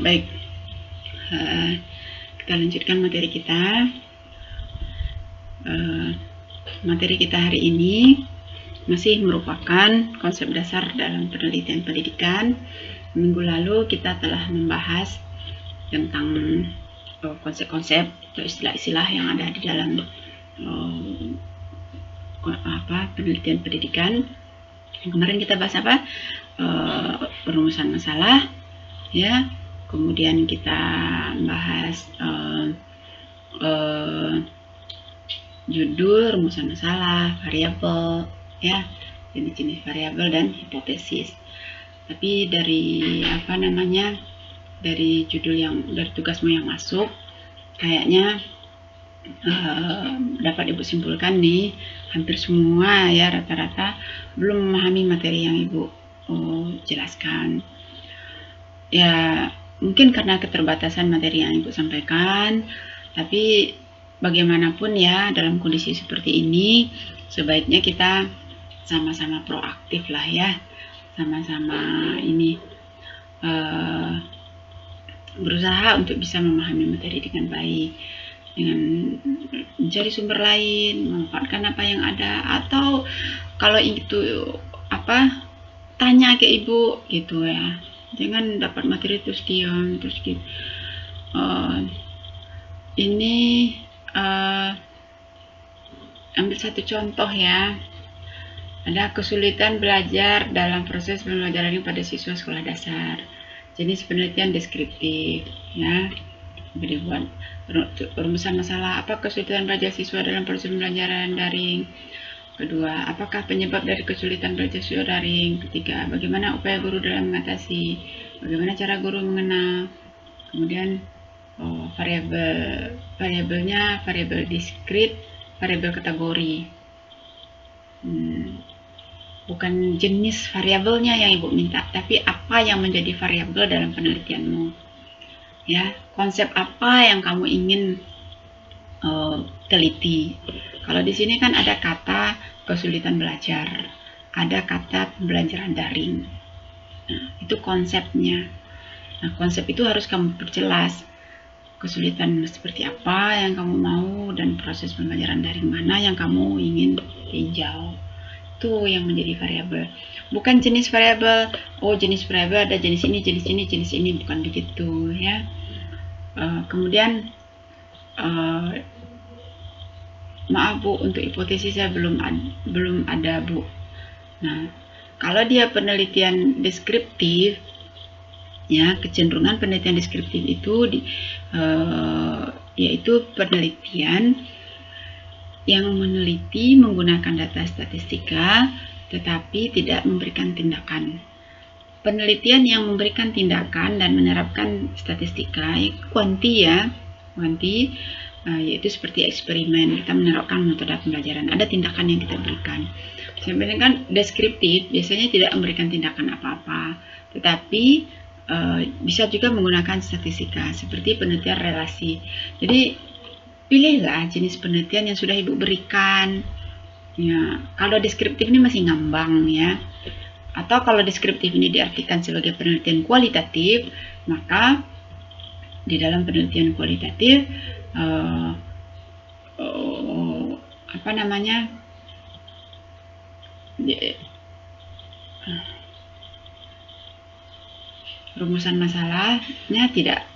Baik, kita lanjutkan materi kita. Materi kita hari ini masih merupakan konsep dasar dalam penelitian pendidikan. Minggu lalu kita telah membahas tentang konsep-konsep atau istilah-istilah yang ada di dalam penelitian pendidikan. Kemarin kita bahas apa? Perumusan masalah, ya. Kemudian kita bahas judul, rumusan masalah, variabel, ya, jenis-jenis variabel dan hipotesis. Tapi dari dari judul dari tugasmu yang masuk, kayaknya dapat Ibu simpulkan nih, hampir semua ya rata-rata belum memahami materi yang Ibu jelaskan. Ya, mungkin karena keterbatasan materi yang Ibu sampaikan, tapi bagaimanapun ya, dalam kondisi seperti ini, sebaiknya kita sama-sama proaktif lah ya, sama-sama ini berusaha untuk bisa memahami materi dengan baik, dengan mencari sumber lain, memanfaatkan apa yang ada, atau kalau itu tanya ke Ibu gitu ya, jangan dapat materi terus diam terus gitu. Ini ambil satu contoh ya. Ada kesulitan belajar dalam proses pembelajaran pada siswa sekolah dasar. Jenis penelitian deskriptif ya. Dibuat perumusan masalah, apa kesulitan belajar siswa dalam proses pembelajaran daring. Kedua, apakah penyebab dari kesulitan belajar siswa daring. Ketiga, bagaimana upaya guru dalam mengatasi. Bagaimana cara guru mengenal. Kemudian variabelnya variabel diskrit, variabel kategori. Bukan jenis variabelnya yang Ibu minta, tapi apa yang menjadi variabel dalam penelitianmu. Ya, konsep apa yang kamu ingin teliti. Kalau di sini kan ada kata kesulitan belajar, ada kata pembelajaran daring. Nah, itu konsepnya. Nah, konsep itu harus kamu perjelas. Kesulitan seperti apa yang kamu mau dan proses pembelajaran daring mana yang kamu ingin tinjau. Itu yang menjadi variabel. Bukan jenis variabel. Oh, jenis variabel ada jenis ini, bukan begitu ya. Kemudian maaf Bu, untuk hipotesis saya belum ada Bu. Nah, kalau dia penelitian deskriptif, ya, kecenderungan penelitian deskriptif itu yaitu penelitian yang meneliti menggunakan data statistika tetapi tidak memberikan tindakan. Penelitian yang memberikan tindakan dan menerapkan statistika, kuanti ya, yaitu seperti eksperimen, kita menerapkan metode pembelajaran, ada tindakan yang kita berikan. Sebenarnya kan deskriptif biasanya tidak memberikan tindakan apa-apa, tetapi bisa juga menggunakan statistika seperti penelitian relasi. Jadi pilihlah jenis penelitian yang sudah Ibu berikan. Ya, kalau deskriptif ini masih ngambang ya. Atau kalau deskriptif ini diartikan sebagai penelitian kualitatif, maka di dalam penelitian kualitatif rumusan masalahnya tidak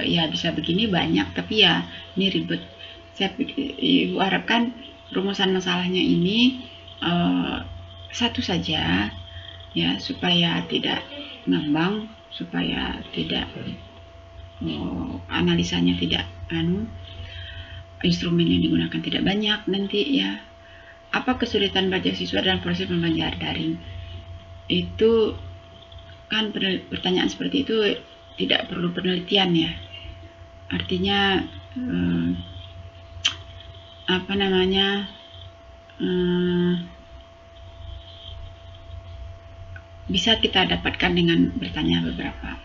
ya bisa begini banyak, tapi ya ini ribet. Ibu harapkan rumusan masalahnya ini satu saja ya, supaya tidak ngambang, supaya tidak analisanya tidak instrumen yang digunakan tidak banyak nanti ya. Apa kesulitan belajar siswa dalam proses pembelajaran daring? Itu kan pertanyaan seperti itu tidak perlu penelitian ya. Artinya bisa kita dapatkan dengan bertanya beberapa.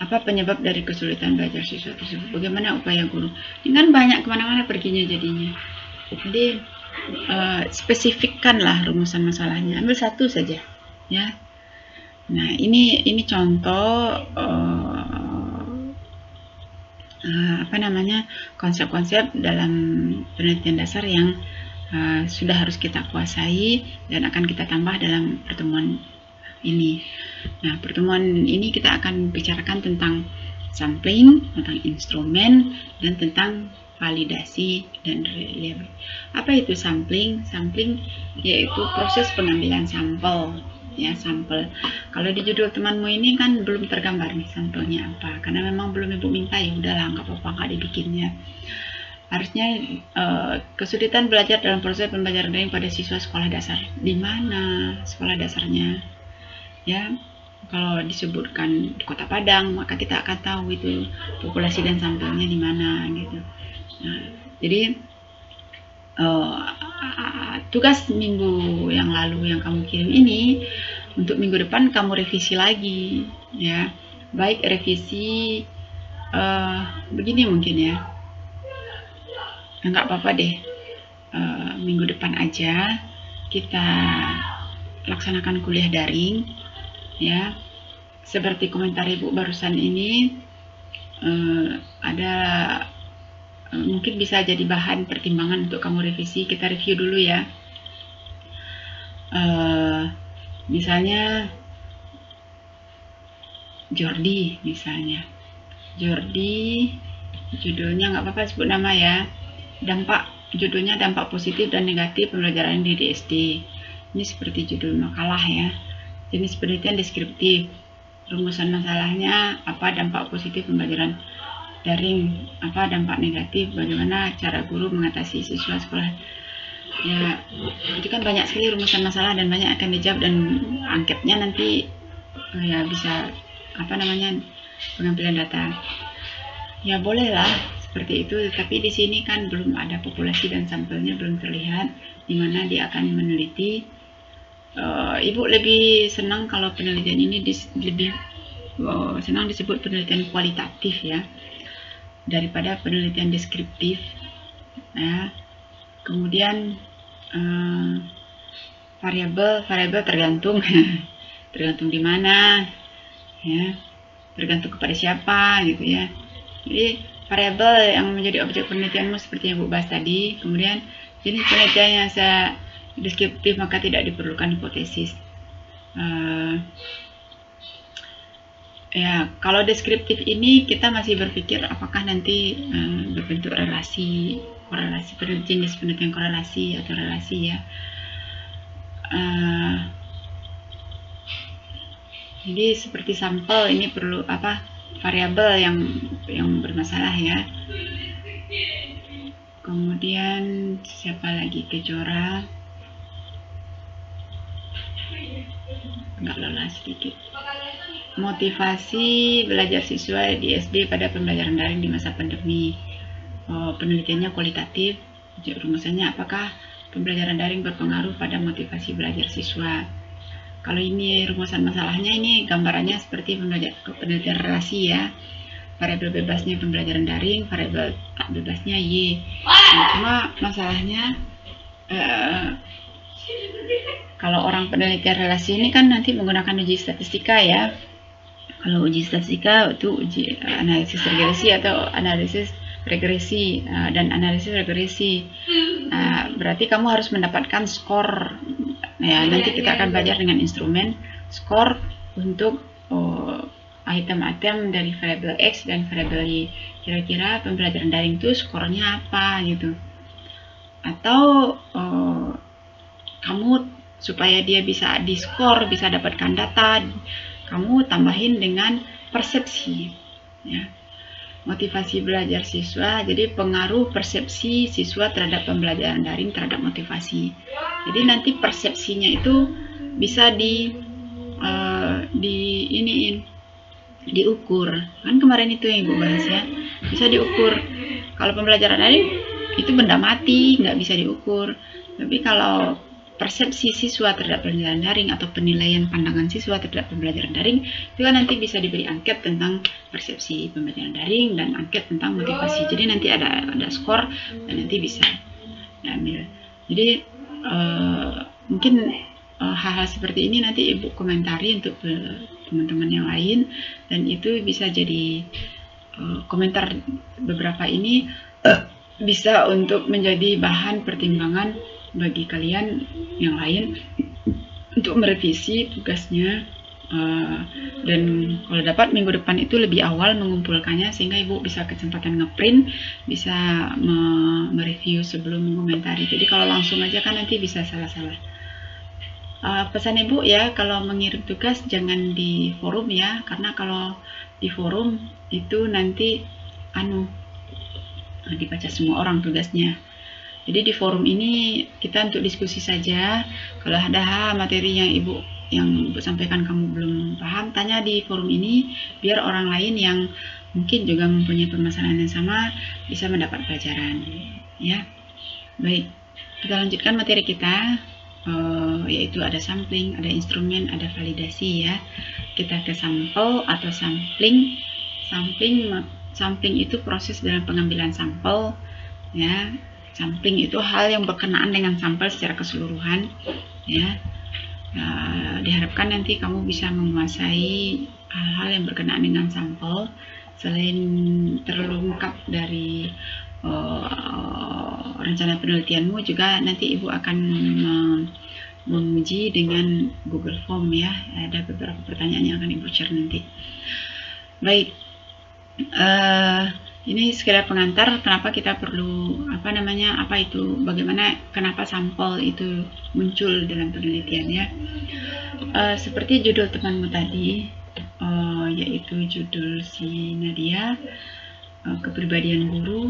Apa penyebab dari kesulitan belajar siswa tersebut? Bagaimana upaya guru? Dengan banyak kemana-mana perginya jadinya. Jadi spesifikkanlah rumusan masalahnya. Ambil satu saja, ya. Nah, ini contoh konsep-konsep dalam penelitian dasar yang sudah harus kita kuasai dan akan kita tambah dalam pertemuan ini. Nah, pertemuan ini kita akan bicarakan tentang sampling, tentang instrumen, dan tentang validasi dan reliability. Apa itu sampling? Sampling yaitu proses pengambilan sampel, ya, sampel. Kalau di judul temanmu ini kan belum tergambar nih sampelnya apa, karena memang belum Ibu minta, ya udahlah, nggak apa-apa, nggak dibikinnya. Harusnya kesulitan belajar dalam proses pembelajaran daring pada siswa sekolah dasar. Di mana sekolah dasarnya? Ya, kalau disebutkan di Kota Padang, maka kita akan tahu itu populasi dan sampelnya di mana gitu. Nah, jadi tugas minggu yang lalu yang kamu kirim ini, untuk minggu depan kamu revisi lagi, ya. Baik revisi begini mungkin ya. Nggak apa-apa deh, minggu depan aja kita laksanakan kuliah daring, ya. Seperti komentar Ibu barusan ini, ada mungkin bisa jadi bahan pertimbangan untuk kamu revisi. Kita review dulu ya. Misalnya Jordi, misalnya Jordi, judulnya nggak apa-apa sebut nama ya. Judulnya dampak positif dan negatif pembelajaran di SD. Ini seperti judul makalah ya. Jenis penelitian deskriptif. Rumusan masalahnya apa dampak positif pembelajaran daring, apa dampak negatif, bagaimana cara guru mengatasi siswa sekolah. Ya, itu kan banyak sekali rumusan masalah dan banyak akan dijawab, dan angketnya nanti ya bisa pengambilan data. Ya bolehlah seperti itu, tapi di sini kan belum ada populasi dan sampelnya belum terlihat di mana dia akan meneliti. Ibu lebih senang kalau penelitian ini lebih senang disebut penelitian kualitatif ya, daripada penelitian deskriptif. Ya. Kemudian variabel tergantung tergantung di mana, ya, tergantung kepada siapa gitu ya. Jadi variabel yang menjadi objek penelitianmu seperti yang Bu bahas tadi. Kemudian jenis penelitiannya deskriptif, maka tidak diperlukan hipotesis. Ya, kalau deskriptif ini kita masih berpikir apakah nanti berbentuk korelasi jenis penelitian korelasi atau relasi ya. Jadi seperti sampel ini perlu variabel yang bermasalah ya. Kemudian siapa lagi, Kejora, nggak lelah sedikit. Motivasi belajar siswa di SD pada pembelajaran daring di masa pandemi. Penelitiannya kualitatif. Rumusannya apakah pembelajaran daring berpengaruh pada motivasi belajar siswa. Kalau ini rumusan masalahnya, ini gambarannya seperti penelitian relasi ya. Variabel bebasnya pembelajaran daring, variabel tak bebasnya Y. Nah, cuma masalahnya kalau orang penelitian relasi ini kan nanti menggunakan uji statistika ya. Kalau uji statistika itu uji analisis regresi atau analisis regresi dan analisis regresi. Berarti kamu harus mendapatkan skor. Ya, nanti kita akan belajar dengan instrumen skor untuk item-item dari variabel X dan variabel Y. Kira-kira pembelajaran daring itu skornya apa gitu. Atau kamu supaya dia bisa diskor, bisa dapatkan data, kamu tambahin dengan persepsi ya. Motivasi belajar siswa, jadi pengaruh persepsi siswa terhadap pembelajaran daring terhadap motivasi. Jadi nanti persepsinya itu bisa diukur. Kan kemarin itu yang Ibu bahas ya, bisa diukur. Kalau pembelajaran daring itu benda mati, nggak bisa diukur. Tapi kalau persepsi siswa terhadap pembelajaran daring atau penilaian pandangan siswa terhadap pembelajaran daring, itu kan nanti bisa diberi angket tentang persepsi pembelajaran daring dan angket tentang motivasi. Jadi nanti ada skor dan nanti bisa diambil. Jadi mungkin hal-hal seperti ini nanti Ibu komentari untuk teman-teman yang lain, dan itu bisa jadi komentar beberapa ini bisa untuk menjadi bahan pertimbangan bagi kalian yang lain untuk merevisi tugasnya. Dan kalau dapat minggu depan itu lebih awal mengumpulkannya sehingga ibu bisa kesempatan ngeprint, bisa mereview sebelum mengomentari. Jadi kalau langsung aja kan nanti bisa salah-salah. Pesan ibu ya, kalau mengirim tugas jangan di forum ya, karena kalau di forum itu nanti dibaca semua orang tugasnya. Jadi di forum ini kita untuk diskusi saja. Kalau ada materi yang ibu sampaikan kamu belum paham, tanya di forum ini biar orang lain yang mungkin juga mempunyai permasalahan yang sama bisa mendapat pelajaran. Ya, baik. Kita lanjutkan materi kita, yaitu ada sampling, ada instrumen, ada validasi ya. Kita ke sampel atau sampling. Sampling itu proses dalam pengambilan sampel ya. Sampling itu hal yang berkenaan dengan sampel secara keseluruhan ya. Diharapkan nanti kamu bisa menguasai hal-hal yang berkenaan dengan sampel. Selain terlengkap dari rencana penelitianmu, juga nanti ibu akan menguji dengan Google Form ya. Ada beberapa pertanyaan yang akan ibu share nanti. Baik, ini sekedar pengantar kenapa kita perlu kenapa sampel itu muncul dalam penelitian ya. Seperti judul temanmu tadi, yaitu judul si Nadia, kepribadian guru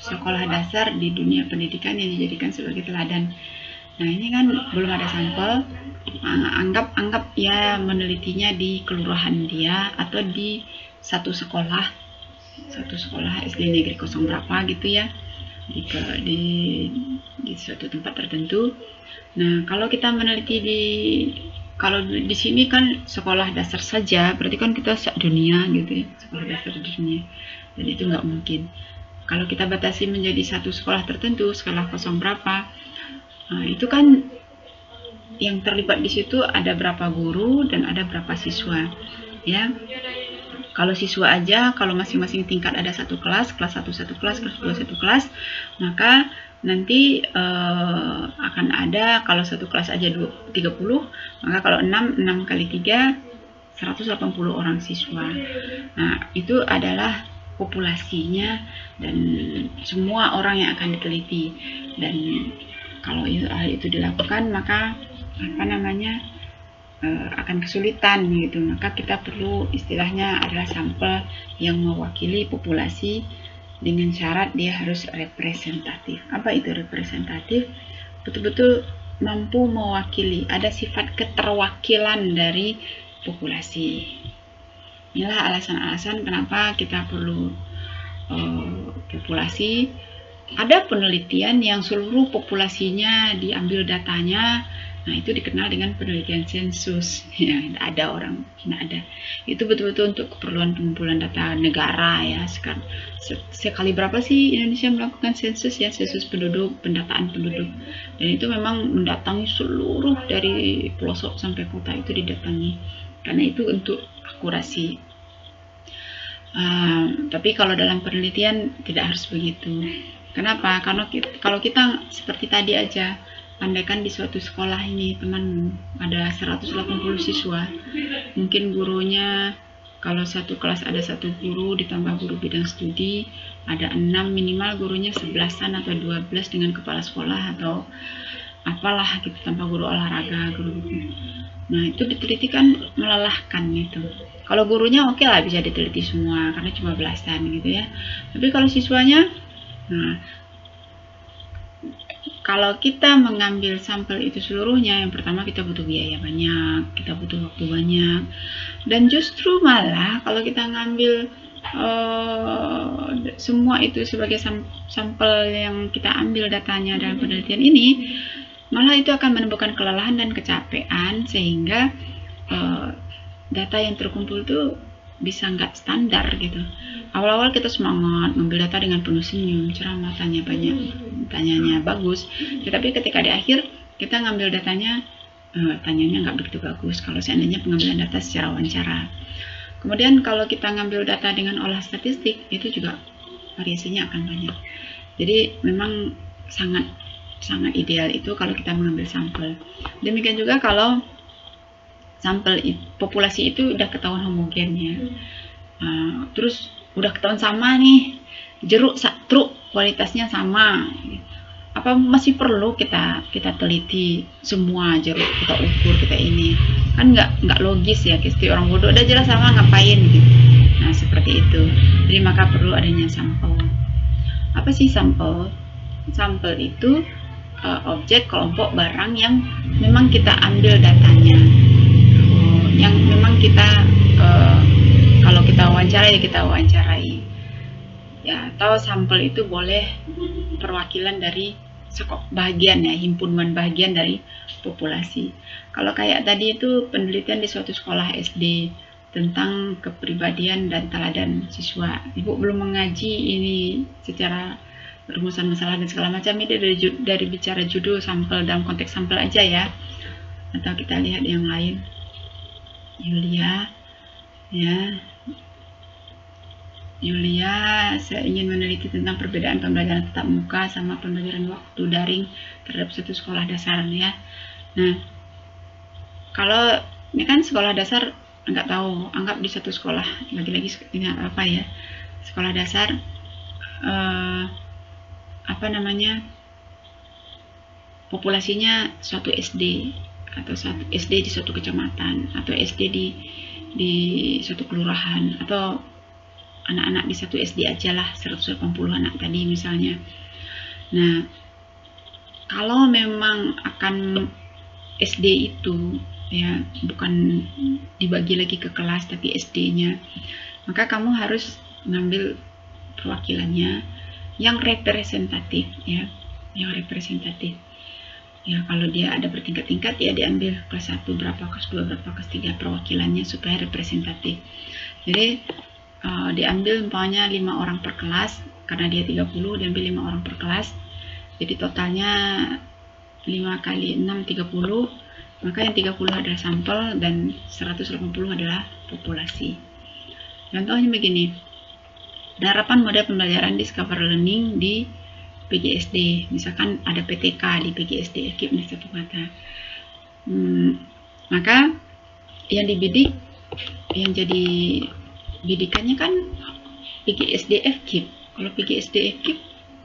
sekolah dasar di dunia pendidikan yang dijadikan sebagai teladan. Nah, ini kan belum ada sampel. Anggap ya menelitinya di kelurahan dia atau di satu sekolah SD negeri 0 berapa gitu ya, di suatu tempat tertentu. Nah, kalau kita meneliti kalau di sini kan sekolah dasar saja, berarti kan kita dunia gitu ya, sekolah dasar dunia. Dan itu nggak mungkin. Kalau kita batasi menjadi satu sekolah tertentu, sekolah 0 berapa, nah, itu kan yang terlibat di situ ada berapa guru dan ada berapa siswa ya. Kalau siswa aja, kalau masing-masing tingkat ada satu kelas 1 satu kelas, kelas 2 satu kelas, maka nanti akan ada, kalau satu kelas aja 30, maka kalau 6 kali 3 180 orang siswa. Nah, itu adalah populasinya dan semua orang yang akan diteliti. Dan kalau hal itu dilakukan, maka akan kesulitan gitu. Maka kita perlu istilahnya adalah sampel yang mewakili populasi dengan syarat dia harus representatif. Apa itu representatif? Betul-betul mampu mewakili, ada sifat keterwakilan dari populasi. Inilah alasan-alasan kenapa kita perlu populasi. Ada penelitian yang seluruh populasinya diambil datanya. Nah, itu dikenal dengan penelitian sensus. Ya, ada orang, tidak ada. Itu betul-betul untuk keperluan pengumpulan data negara ya. Sekarang sekali berapa sih Indonesia melakukan sensus ya, sensus penduduk, pendataan penduduk. Dan itu memang mendatangi seluruh dari pelosok sampai kota itu didatangi. Karena itu untuk akurasi. Tapi kalau dalam penelitian tidak harus begitu. Kenapa? Karena kalau kita seperti tadi aja, andaikan di suatu sekolah ini temanmu ada 180 siswa, mungkin gurunya kalau satu kelas ada satu guru ditambah guru bidang studi, ada 6 minimal gurunya 11-an atau 12 dengan kepala sekolah atau apalah gitu, tanpa guru olahraga, guru. Nah, itu diteliti kan melelahkan gitu. Kalau gurunya oke lah bisa diteliti semua karena cuma belasan gitu ya. Tapi kalau siswanya, nah, kalau kita mengambil sampel itu seluruhnya, yang pertama kita butuh biaya banyak, kita butuh waktu banyak, dan justru malah kalau kita ngambil semua itu sebagai sampel yang kita ambil datanya dalam penelitian ini, malah itu akan menimbulkan kelelahan dan kecapean sehingga data yang terkumpul itu bisa nggak standar gitu. Awal-awal kita semangat ngambil data dengan penuh senyum, ceramah, tanyanya bagus, tetapi ketika di akhir kita ngambil datanya tanyanya nggak begitu bagus kalau seandainya pengambilan data secara wawancara. Kemudian kalau kita ngambil data dengan olah statistik, itu juga variasinya akan banyak. Jadi memang sangat ideal itu kalau kita mengambil sampel. Demikian juga kalau sampel populasi itu udah ketahuan homogen ya. Terus udah ketahuan sama nih, jeruk truk kualitasnya sama. Apa masih perlu kita teliti semua jeruk, kita ukur, kita ini? Kan nggak logis ya, setiap orang bodoh udah jelas sama, ngapain gitu. Nah seperti itu. Jadi maka perlu adanya sampel. Apa sih sampel? Sampel itu objek, kelompok, barang yang memang kita ambil datanya, yang memang kita kalau kita wawancarai ya kita wawancarai ya. Atau sampel itu boleh perwakilan dari bagian ya, himpunan bagian dari populasi. Kalau kayak tadi itu penelitian di suatu sekolah SD tentang kepribadian dan teladan siswa. Ibu belum mengaji ini secara rumusan masalah dan segala macam, ini dari bicara judul sampel dalam konteks sampel aja ya. Atau kita lihat yang lain. Yulia, saya ingin meneliti tentang perbedaan pembelajaran tatap muka sama pembelajaran waktu daring terhadap satu sekolah dasar ya. Nah, kalau ini kan sekolah dasar nggak tahu, anggap di satu sekolah, lagi-lagi ini apa ya, sekolah dasar populasinya suatu SD atau satu SD di suatu kecamatan atau SD di suatu kelurahan atau anak-anak di satu SD aja lah, 180 anak tadi misalnya. Nah, kalau memang akan SD itu ya bukan dibagi lagi ke kelas tapi SD-nya, maka kamu harus mengambil perwakilannya yang representatif ya, yang representatif. Ya, kalau dia ada bertingkat-tingkat ya diambil kelas 1 berapa, kelas 2 berapa, kelas 3 perwakilannya supaya representatif. Jadi diambil umpamanya 5 orang per kelas, karena dia 30 diambil 5 orang per kelas, jadi totalnya 5 kali 6 30, maka yang 30 adalah sampel dan 180 adalah populasi. Contohnya begini, penerapan model pembelajaran discover learning di PGSD, misalkan ada PTK di PGSD, FKIP di satu mata, maka yang dibidik, yang jadi bidikannya kan PGSD FKIP. Kalau PGSD FKIP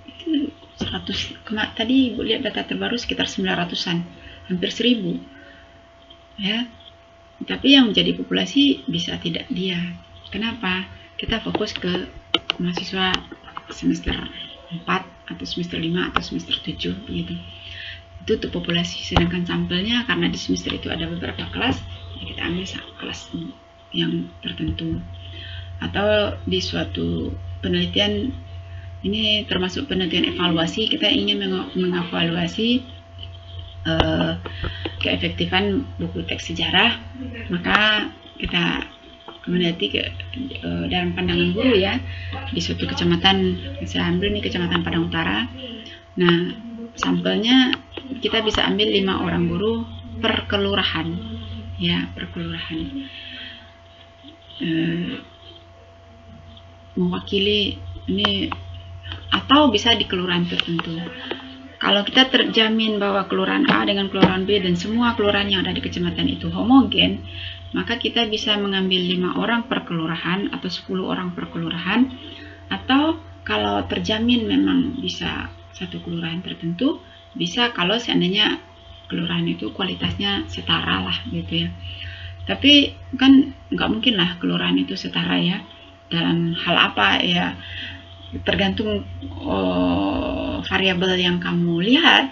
itu 100, tadi Ibu lihat data terbaru sekitar 900-an, hampir 1000 ya. Tapi yang menjadi populasi bisa tidak dia. Kenapa? Kita fokus ke mahasiswa semester 4 atau semester 5 atau semester 7 gitu. Itu untuk populasi. Sedangkan sampelnya karena di semester itu ada beberapa kelas, kita ambil kelas yang tertentu. Atau di suatu penelitian, ini termasuk penelitian evaluasi, kita ingin mengevaluasi keefektifan buku teks sejarah, maka kita meneliti dalam pandangan guru ya, di suatu kecamatan, saya ambil nih kecamatan Padang Utara. Nah, sampelnya kita bisa ambil 5 orang guru per kelurahan ya, per kelurahan. Mewakili ini, atau bisa di kelurahan tertentu. Kalau kita terjamin bahwa kelurahan A dengan kelurahan B dan semua kelurahan yang ada di kecamatan itu homogen, maka kita bisa mengambil 5 orang per kelurahan atau 10 orang per kelurahan. Atau kalau terjamin memang bisa satu kelurahan tertentu, bisa kalau seandainya kelurahan itu kualitasnya setara lah gitu ya. Tapi kan nggak mungkin lah kelurahan itu setara ya, dalam hal apa ya, tergantung variabel yang kamu lihat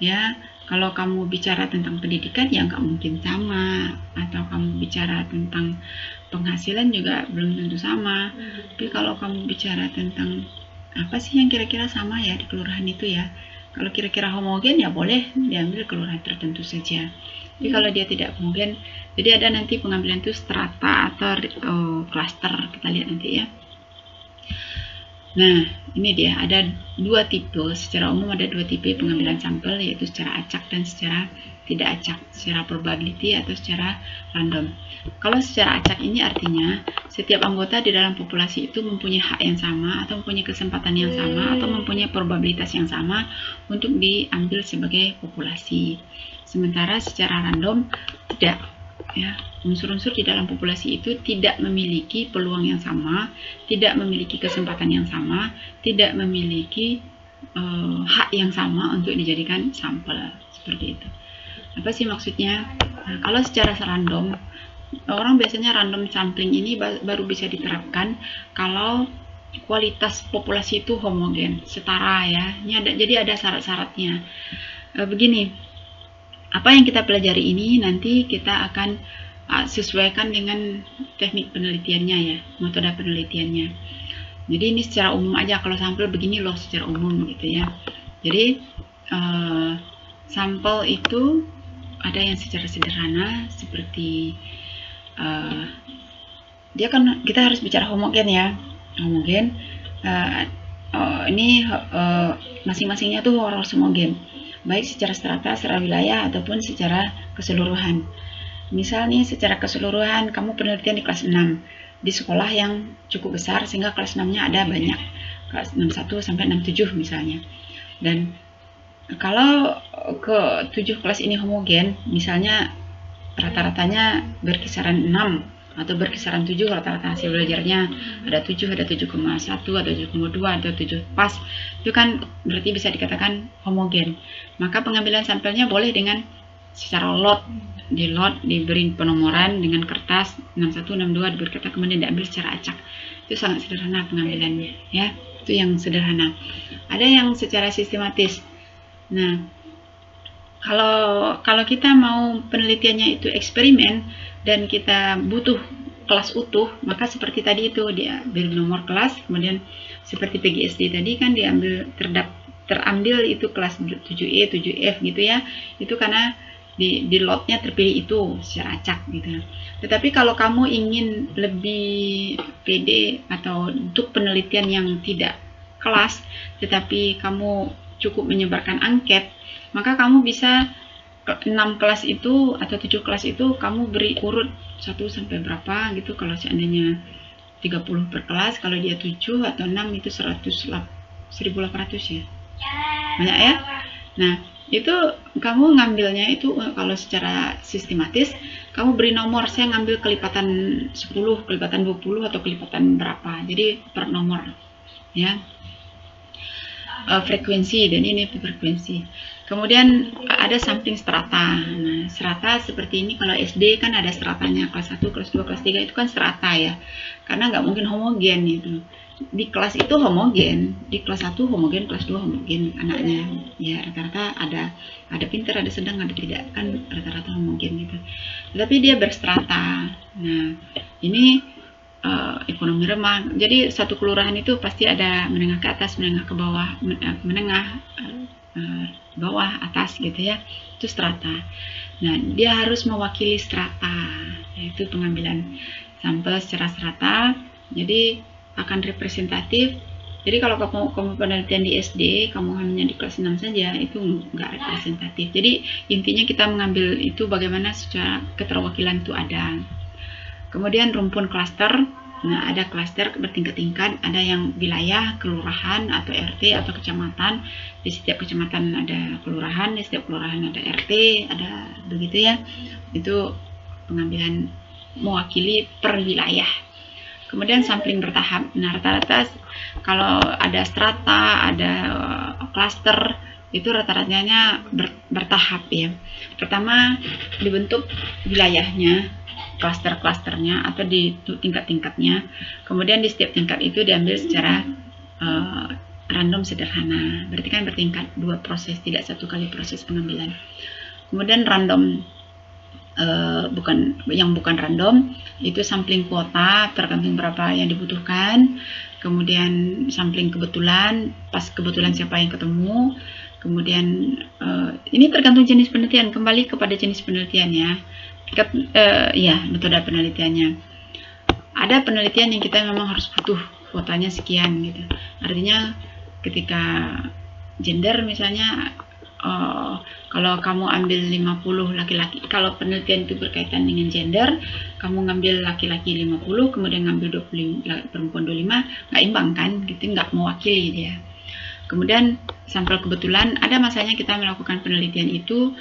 ya. Kalau kamu bicara tentang pendidikan ya nggak mungkin sama, atau kamu bicara tentang penghasilan juga belum tentu sama. Tapi kalau kamu bicara tentang apa sih yang kira-kira sama ya di kelurahan itu ya, kalau kira-kira homogen ya boleh diambil kelurahan tertentu saja. Tapi kalau dia tidak homogen, jadi ada nanti pengambilan itu strata atau klaster, kita lihat nanti ya. Nah, ini dia, ada dua tipe. Secara umum ada dua tipe pengambilan sampel, yaitu secara acak dan secara tidak acak, secara probability atau secara random. Kalau secara acak ini artinya setiap anggota di dalam populasi itu mempunyai hak yang sama, atau mempunyai kesempatan yang sama, atau mempunyai probabilitas yang sama untuk diambil sebagai populasi. Sementara secara random tidak, ya. Unsur-unsur di dalam populasi itu tidak memiliki peluang yang sama, tidak memiliki kesempatan yang sama, tidak memiliki hak yang sama untuk dijadikan sampel, seperti itu. Apa sih maksudnya? Nah, kalau secara random, orang biasanya random sampling ini baru bisa diterapkan kalau kualitas populasi itu homogen, setara, ya. Jadi ada syarat-syaratnya. Begini, apa yang kita pelajari ini nanti kita akan sesuaikan dengan teknik penelitiannya, ya, metode penelitiannya. Jadi ini secara umum aja, kalau sampel begini loh secara umum gitu ya. Jadi sampel itu ada yang secara sederhana seperti dia kan, kita harus bicara homogen, ya. Homogen ini masing-masingnya tuh harus homogen, baik secara strata, secara wilayah, ataupun secara keseluruhan. Misalnya secara keseluruhan kamu penelitian di kelas 6 di sekolah yang cukup besar sehingga kelas 6-nya ada banyak, kelas 61 sampai 67 misalnya. Dan kalau ke 7 kelas ini homogen, misalnya rata-ratanya berkisaran 6 atau berkisaran 7 rata-rata hasil belajarnya, ada 7, ada 7,1, ada 7,2, ada 7 pas, itu kan berarti bisa dikatakan homogen. Maka pengambilan sampelnya boleh dengan secara lot, diberi penomoran dengan kertas 61, 62 diberi kertas, kemudian diambil secara acak. Itu sangat sederhana pengambilannya, ya. Itu yang sederhana. Ada yang secara sistematis. Nah, kalau kita mau penelitiannya itu eksperimen dan kita butuh kelas utuh, maka seperti tadi itu dia beri nomor kelas, kemudian seperti PGSD tadi kan diambil terambil itu kelas 7E, 7F gitu ya. Itu karena di lotnya terpilih itu secara acak gitu. Tetapi kalau kamu ingin lebih pede atau untuk penelitian yang tidak kelas, tetapi kamu cukup menyebarkan angket, maka kamu bisa 6 kelas itu atau 7 kelas itu kamu beri urut 1 sampai berapa gitu. Kalau seandainya 30 per kelas, kalau dia 7 atau 6 itu 1.800 ya. Banyak ya. Nah, itu kamu ngambilnya itu kalau secara sistematis kamu beri nomor, saya ngambil kelipatan 10, kelipatan 20 atau kelipatan berapa. Jadi per nomor, ya. Frekuensi, dan ini frekuensi. Kemudian ada sampling strata. Nah, strata seperti ini kalau SD kan ada stratanya, kelas 1, kelas 2, kelas 3 itu kan strata ya. Karena nggak mungkin homogen itu. Di kelas itu homogen, di kelas 1 homogen, kelas 2 homogen anaknya. Ya, rata-rata ada pintar, ada sedang, ada tidak, kan rata-rata homogen gitu. Tetapi dia berstrata. Nah, ini ekonomi remah. Jadi satu kelurahan itu pasti ada menengah ke atas, menengah ke bawah, menengah bawah, atas gitu ya. Itu strata. Nah, dia harus mewakili strata, yaitu pengambilan sampel secara strata. Jadi akan representatif. Jadi kalau kamu penelitian di SD, kamu hanya di kelas 6 saja, itu nggak representatif. Jadi intinya kita mengambil itu bagaimana secara keterwakilan itu ada. Kemudian rumpun klaster. Nah, ada klaster bertingkat-tingkat, ada yang wilayah, kelurahan atau RT atau kecamatan. Di setiap kecamatan ada kelurahan, di setiap kelurahan ada RT, ada begitu ya. Itu pengambilan mewakili per wilayah. Kemudian sampling bertahap. Nah, rata-rata kalau ada strata, ada klaster, itu rata-ratanya bertahap ya. Pertama dibentuk wilayahnya, klaster-klasternya atau di tingkat-tingkatnya. Kemudian di setiap tingkat itu diambil secara random sederhana. Berarti kan bertingkat, 2 proses, tidak 1 kali proses pengambilan. Kemudian random bukan random itu sampling kuota, tergantung berapa yang dibutuhkan. Kemudian sampling kebetulan, pas kebetulan siapa yang ketemu. Kemudian ini tergantung jenis penelitian, kembali kepada jenis penelitian ya. Ya, metode penelitiannya. Ada penelitian yang kita memang harus butuh kuotanya sekian gitu. Artinya ketika gender misalnya, kalau kamu ambil 50 laki-laki, kalau penelitian itu berkaitan dengan gender, kamu ngambil laki-laki 50, kemudian ngambil 25, perempuan 25, nggak imbang kan, gitu, nggak mewakili dia. Kemudian sampel kebetulan ada masanya kita melakukan penelitian itu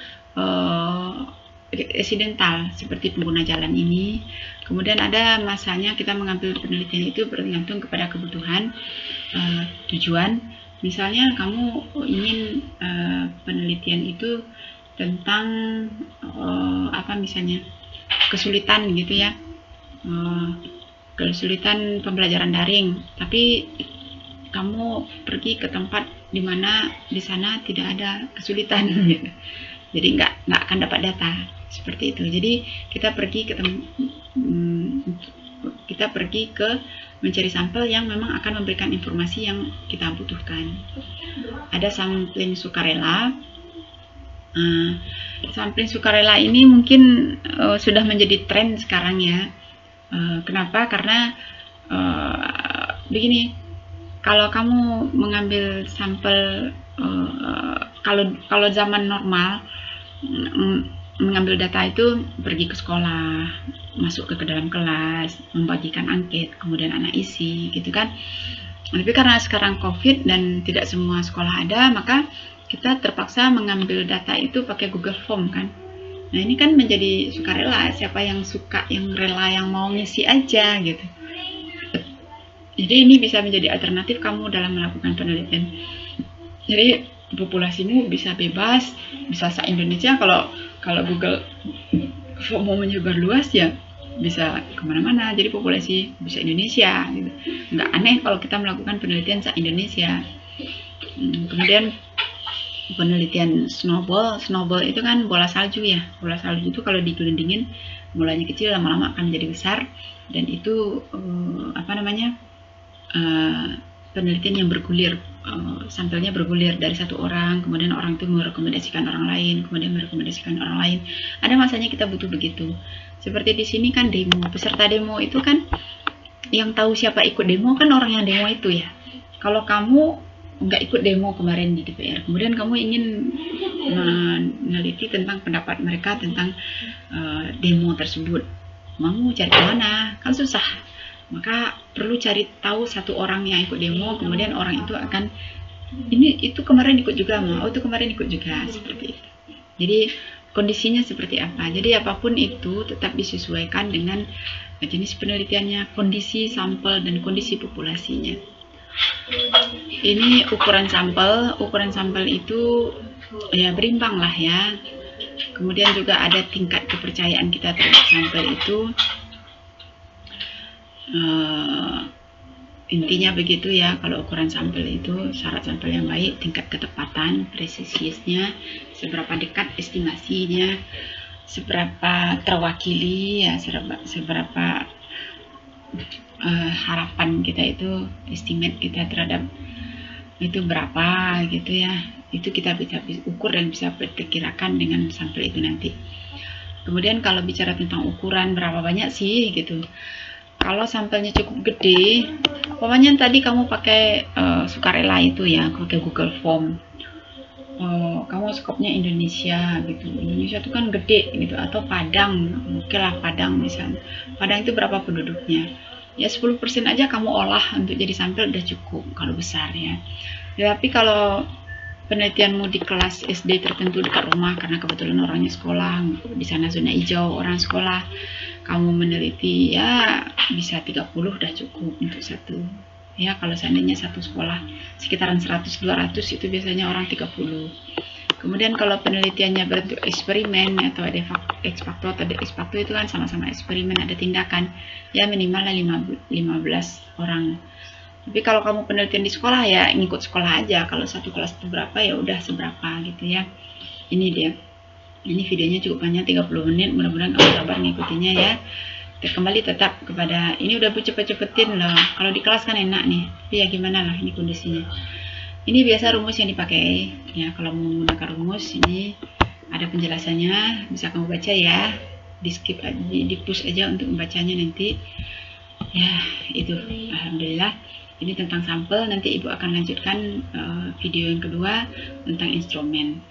eksidental seperti pengguna jalan ini. Kemudian ada masanya kita mengambil penelitian itu bergantung kepada kebutuhan tujuan. Misalnya kamu ingin penelitian itu tentang apa misalnya kesulitan gitu ya, kesulitan pembelajaran daring, tapi kamu pergi ke tempat di mana di sana tidak ada kesulitan gitu. Jadi nggak akan dapat data seperti itu. Jadi kita pergi ke mencari sampel yang memang akan memberikan informasi yang kita butuhkan. Ada sampling sukarela. Sampling sukarela ini mungkin sudah menjadi tren sekarang ya. Kenapa? Karena begini, kalau kamu mengambil sampel, kalau zaman normal mengambil data itu pergi ke sekolah, masuk ke dalam kelas, membagikan angket, kemudian anak isi gitu kan. Tapi karena sekarang COVID dan tidak semua sekolah ada, maka kita terpaksa mengambil data itu pakai Google Form kan. Nah ini kan menjadi sukarela, siapa yang suka, yang rela, yang mau ngisi aja gitu. Jadi ini bisa menjadi alternatif kamu dalam melakukan penelitian. Jadi populasimu bisa bebas, bisa se-Indonesia. Kalau Google mau menyebar luas ya bisa kemana-mana. Jadi populasi bisa Indonesia gitu. Nggak aneh kalau kita melakukan penelitian se-Indonesia. Kemudian penelitian snowball itu kan bola salju ya. Bola salju itu kalau digelindingin mulanya kecil lama-lama akan menjadi besar, dan itu penelitian yang bergulir, sampelnya bergulir dari satu orang, kemudian orang itu merekomendasikan orang lain, kemudian merekomendasikan orang lain. Ada masanya kita butuh begitu. Seperti di sini kan demo, peserta demo itu kan yang tahu siapa ikut demo kan orang yang demo itu ya. Kalau kamu nggak ikut demo kemarin di DPR, kemudian kamu ingin meneliti tentang pendapat mereka tentang demo tersebut, mau cari kemana? Kan susah. Maka perlu cari tahu satu orang yang ikut demo, kemudian orang itu akan itu kemarin ikut juga, itu kemarin ikut juga, seperti itu. Jadi kondisinya seperti apa. Jadi apapun itu tetap disesuaikan dengan jenis penelitiannya, kondisi sampel dan kondisi populasinya. Ini ukuran sampel itu ya berimbang lah ya. Kemudian juga ada tingkat kepercayaan kita terhadap sampel itu. Intinya begitu ya, kalau ukuran sampel itu syarat sampel yang baik, tingkat ketepatan, presisiusnya, seberapa dekat estimasinya, seberapa terwakili ya, seberapa harapan kita itu, estimate kita terhadap itu berapa gitu ya. Itu kita bisa ukur dan bisa perkirakan dengan sampel itu nanti. Kemudian kalau bicara tentang ukuran berapa banyak sih gitu, kalau sampelnya cukup gede, pokoknya tadi kamu pakai sukarela itu ya, pakai Google Form, kamu skopnya Indonesia gitu. Indonesia itu kan gede gitu, atau Padang, oke lah Padang misalnya. Padang itu berapa penduduknya? Ya 10% aja kamu olah untuk jadi sampel udah cukup kalau besar ya. Tapi kalau penelitianmu di kelas SD tertentu dekat rumah, karena kebetulan orangnya sekolah, di sana zona hijau orang sekolah, kamu meneliti ya bisa 30 udah cukup untuk satu. Ya kalau seandainya satu sekolah sekitaran 100-200 itu biasanya orang 30. Kemudian kalau penelitiannya bentuk eksperimen atau ada ex facto itu kan sama-sama eksperimen, ada tindakan, ya minimal 15 orang. Tapi kalau kamu penelitian di sekolah ya ngikut sekolah aja, kalau satu kelas itu berapa ya udah seberapa gitu ya. Ini dia, ini videonya cukup panjang 30 menit, mudah-mudahan kamu sabar ngikutinya ya. Kembali tetap kepada, ini udah cepet-cepetin loh, kalau di kelas kan enak nih, tapi ya gimana lah ini kondisinya. Ini biasa rumus yang dipakai ya, kalau menggunakan rumus ini ada penjelasannya, bisa kamu baca ya, di skip, di push aja untuk membacanya nanti Ya, itu alhamdulillah. Ini tentang sampel, nanti Ibu akan lanjutkan video yang kedua tentang instrumen.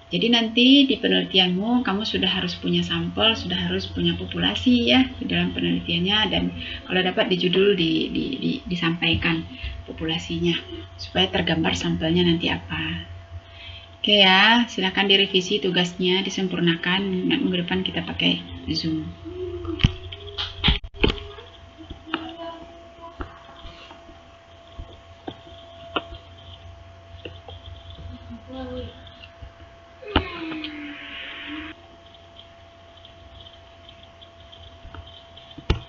Jadi nanti di penelitianmu kamu sudah harus punya sampel, sudah harus punya populasi ya di dalam penelitiannya, dan kalau dapat di judul disampaikan populasinya supaya tergambar sampelnya nanti apa. Oke ya, silakan direvisi tugasnya, disempurnakan. Minggu depan kita pakai Zoom.